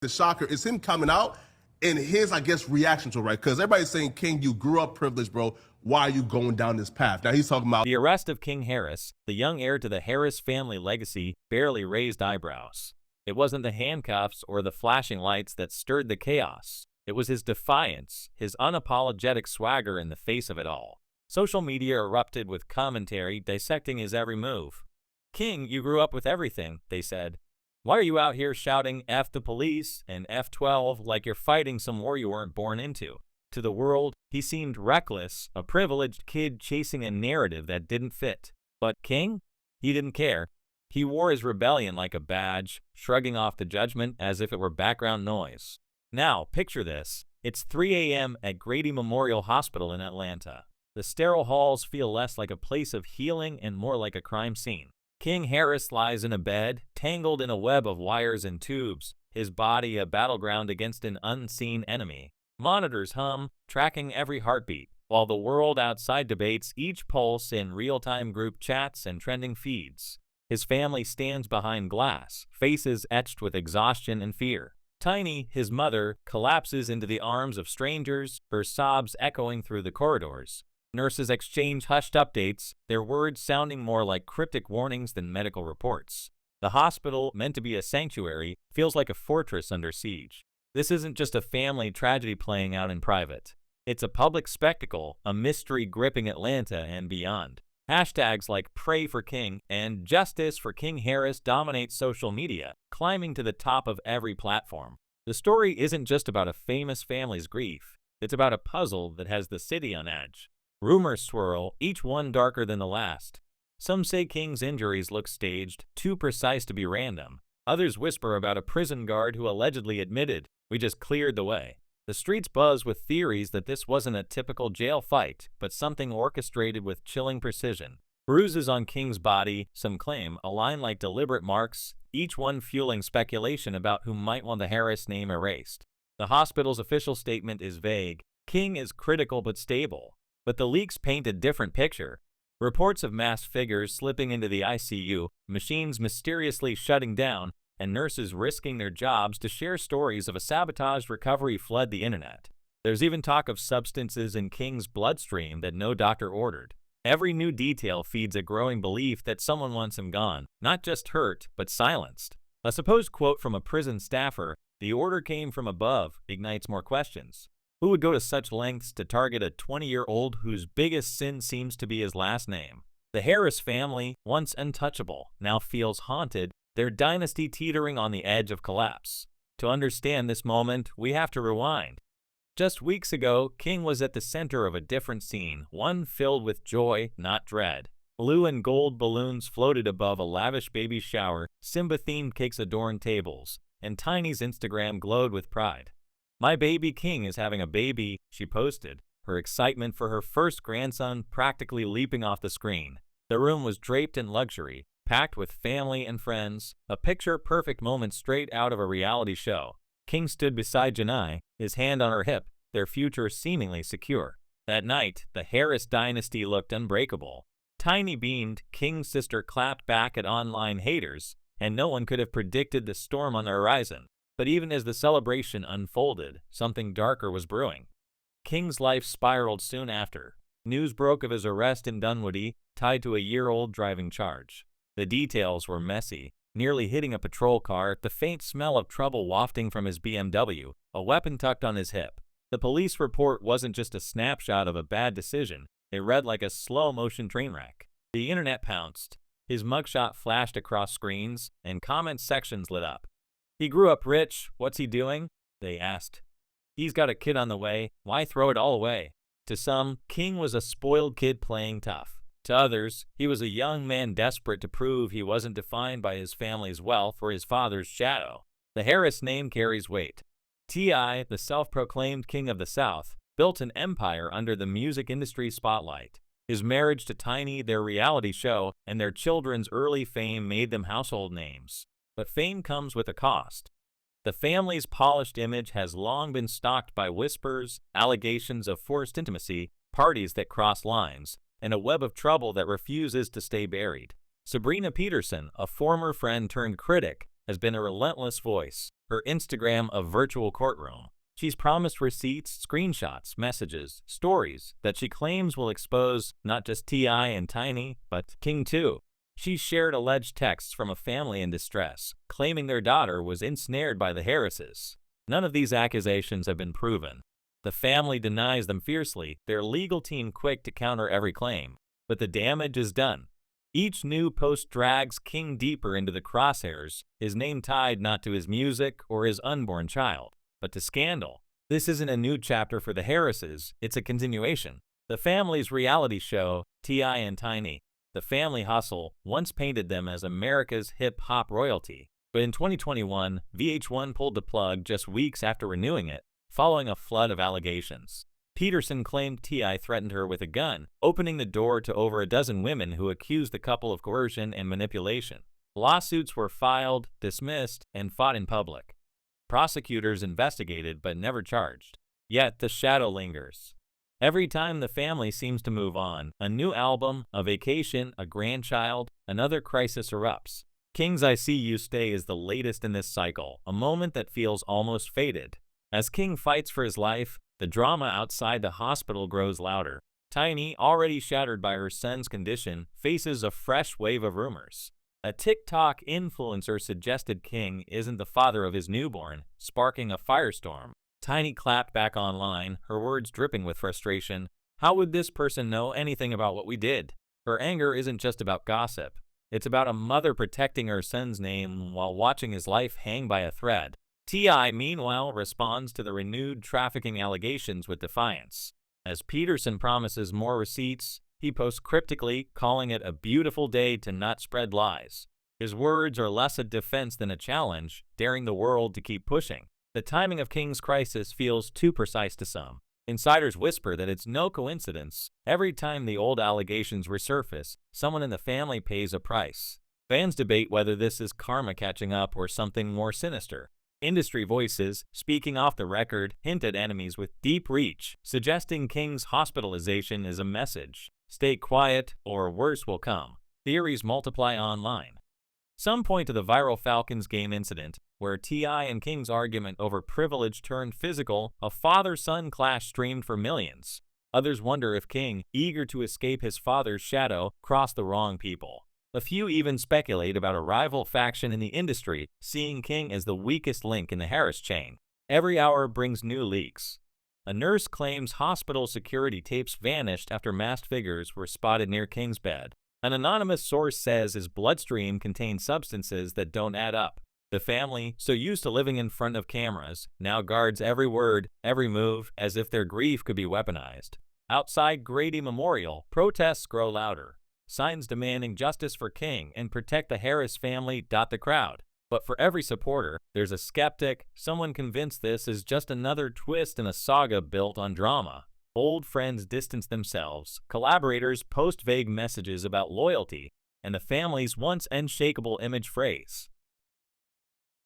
The shocker is him coming out and his, I guess, reaction to it, right? Because everybody's saying, King, you grew up privileged, bro. Why are you going down this path? Now he's talking about the arrest of King Harris, the young heir to the Harris family legacy, barely raised eyebrows. It wasn't the handcuffs or the flashing lights that stirred the chaos. It was his defiance, his unapologetic swagger in the face of it all. Social media erupted with commentary dissecting his every move. King, you grew up with everything, they said. Why are you out here shouting F the police and F12 like you're fighting some war you weren't born into? To the world, he seemed reckless, a privileged kid chasing a narrative that didn't fit. But King? He didn't care. He wore his rebellion like a badge, shrugging off the judgment as if it were background noise. Now, picture this. It's 3 a.m. at Grady Memorial Hospital in Atlanta. The sterile halls feel less like a place of healing and more like a crime scene. King Harris lies in a bed, tangled in a web of wires and tubes, his body a battleground against an unseen enemy. Monitors hum, tracking every heartbeat, while the world outside debates each pulse in real-time group chats and trending feeds. His family stands behind glass, faces etched with exhaustion and fear. Tiny, his mother, collapses into the arms of strangers, her sobs echoing through the corridors. Nurses exchange hushed updates, their words sounding more like cryptic warnings than medical reports. The hospital, meant to be a sanctuary, feels like a fortress under siege. This isn't just a family tragedy playing out in private. It's a public spectacle, a mystery gripping Atlanta and beyond. Hashtags like Pray for King and Justice for King Harris dominate social media, climbing to the top of every platform. The story isn't just about a famous family's grief. It's about a puzzle that has the city on edge. Rumors swirl, each one darker than the last. Some say King's injuries look staged, too precise to be random. Others whisper about a prison guard who allegedly admitted, "We just cleared the way." The streets buzz with theories that this wasn't a typical jail fight, but something orchestrated with chilling precision. Bruises on King's body, some claim, align like deliberate marks, each one fueling speculation about who might want the Harris name erased. The hospital's official statement is vague. King is critical but stable. But the leaks paint a different picture. Reports of masked figures slipping into the ICU, machines mysteriously shutting down, and nurses risking their jobs to share stories of a sabotaged recovery flood the internet. There's even talk of substances in King's bloodstream that no doctor ordered. Every new detail feeds a growing belief that someone wants him gone, not just hurt, but silenced. A supposed quote from a prison staffer, "The order came from above," ignites more questions. Who would go to such lengths to target a 20-year-old whose biggest sin seems to be his last name? The Harris family, once untouchable, now feels haunted, their dynasty teetering on the edge of collapse. To understand this moment, we have to rewind. Just weeks ago, King was at the center of a different scene, one filled with joy, not dread. Blue and gold balloons floated above a lavish baby shower, Simba-themed cakes adorned tables, and Tiny's Instagram glowed with pride. "My baby King is having a baby," she posted, her excitement for her first grandson practically leaping off the screen. The room was draped in luxury, packed with family and friends, a picture-perfect moment straight out of a reality show. King stood beside Janai, his hand on her hip, their future seemingly secure. That night, the Harris dynasty looked unbreakable. Tiny beamed, King's sister clapped back at online haters, and no one could have predicted the storm on the horizon. But even as the celebration unfolded, something darker was brewing. King's life spiraled soon after. News broke of his arrest in Dunwoody, tied to a year-old driving charge. The details were messy, nearly hitting a patrol car, the faint smell of trouble wafting from his BMW, a weapon tucked on his hip. The police report wasn't just a snapshot of a bad decision, it read like a slow-motion train wreck. The internet pounced. His mugshot flashed across screens, and comment sections lit up. "He grew up rich, what's he doing?" they asked. "He's got a kid on the way, why throw it all away?" To some, King was a spoiled kid playing tough. To others, he was a young man desperate to prove he wasn't defined by his family's wealth or his father's shadow. The Harris name carries weight. T.I., the self-proclaimed king of the South, built an empire under the music industry spotlight. His marriage to Tiny, their reality show, and their children's early fame made them household names. But fame comes with a cost. The family's polished image has long been stalked by whispers, allegations of forced intimacy, parties that cross lines, and a web of trouble that refuses to stay buried. Sabrina Peterson, a former friend turned critic, has been a relentless voice, her Instagram a virtual courtroom. She's promised receipts, screenshots, messages, stories that she claims will expose not just T.I. and Tiny, but King too. She shared alleged texts from a family in distress, claiming their daughter was ensnared by the Harrises. None of these accusations have been proven. The family denies them fiercely, their legal team quick to counter every claim. But the damage is done. Each new post drags King deeper into the crosshairs, his name tied not to his music or his unborn child, but to scandal. This isn't a new chapter for the Harrises, it's a continuation. The family's reality show, T.I. and Tiny, The Family Hustle, once painted them as America's hip-hop royalty. But in 2021, VH1 pulled the plug just weeks after renewing it, following a flood of allegations. Peterson claimed T.I. threatened her with a gun, opening the door to over a dozen women who accused the couple of coercion and manipulation. Lawsuits were filed, dismissed, and fought in public. Prosecutors investigated but never charged. Yet the shadow lingers. Every time the family seems to move on, a new album, a vacation, a grandchild, another crisis erupts. King's ICU stay is the latest in this cycle, a moment that feels almost fated. As King fights for his life, the drama outside the hospital grows louder. Tiny, already shattered by her son's condition, faces a fresh wave of rumors. A TikTok influencer suggested King isn't the father of his newborn, sparking a firestorm. Tiny clapped back online, her words dripping with frustration. How would this person know anything about what we did? Her anger isn't just about gossip. It's about a mother protecting her son's name while watching his life hang by a thread. T.I., meanwhile, responds to the renewed trafficking allegations with defiance. As Peterson promises more receipts, he posts cryptically, calling it a beautiful day to not spread lies. His words are less a defense than a challenge, daring the world to keep pushing. The timing of King's crisis feels too precise to some. Insiders whisper that it's no coincidence. Every time the old allegations resurface, someone in the family pays a price. Fans debate whether this is karma catching up or something more sinister. Industry voices, speaking off the record, hint at enemies with deep reach, suggesting King's hospitalization is a message. Stay quiet, or worse will come. Theories multiply online. Some point to the viral Falcons game incident, where T.I. and King's argument over privilege turned physical, a father-son clash streamed for millions. Others wonder if King, eager to escape his father's shadow, crossed the wrong people. A few even speculate about a rival faction in the industry, seeing King as the weakest link in the Harris chain. Every hour brings new leaks. A nurse claims hospital security tapes vanished after masked figures were spotted near King's bed. An anonymous source says his bloodstream contained substances that don't add up. The family, so used to living in front of cameras, now guards every word, every move, as if their grief could be weaponized. Outside Grady Memorial, protests grow louder. Signs demanding justice for King and protect the Harris family dot the crowd. But for every supporter, there's a skeptic, someone convinced this is just another twist in a saga built on drama. Old friends distance themselves, collaborators post vague messages about loyalty, and the family's once unshakable image frays.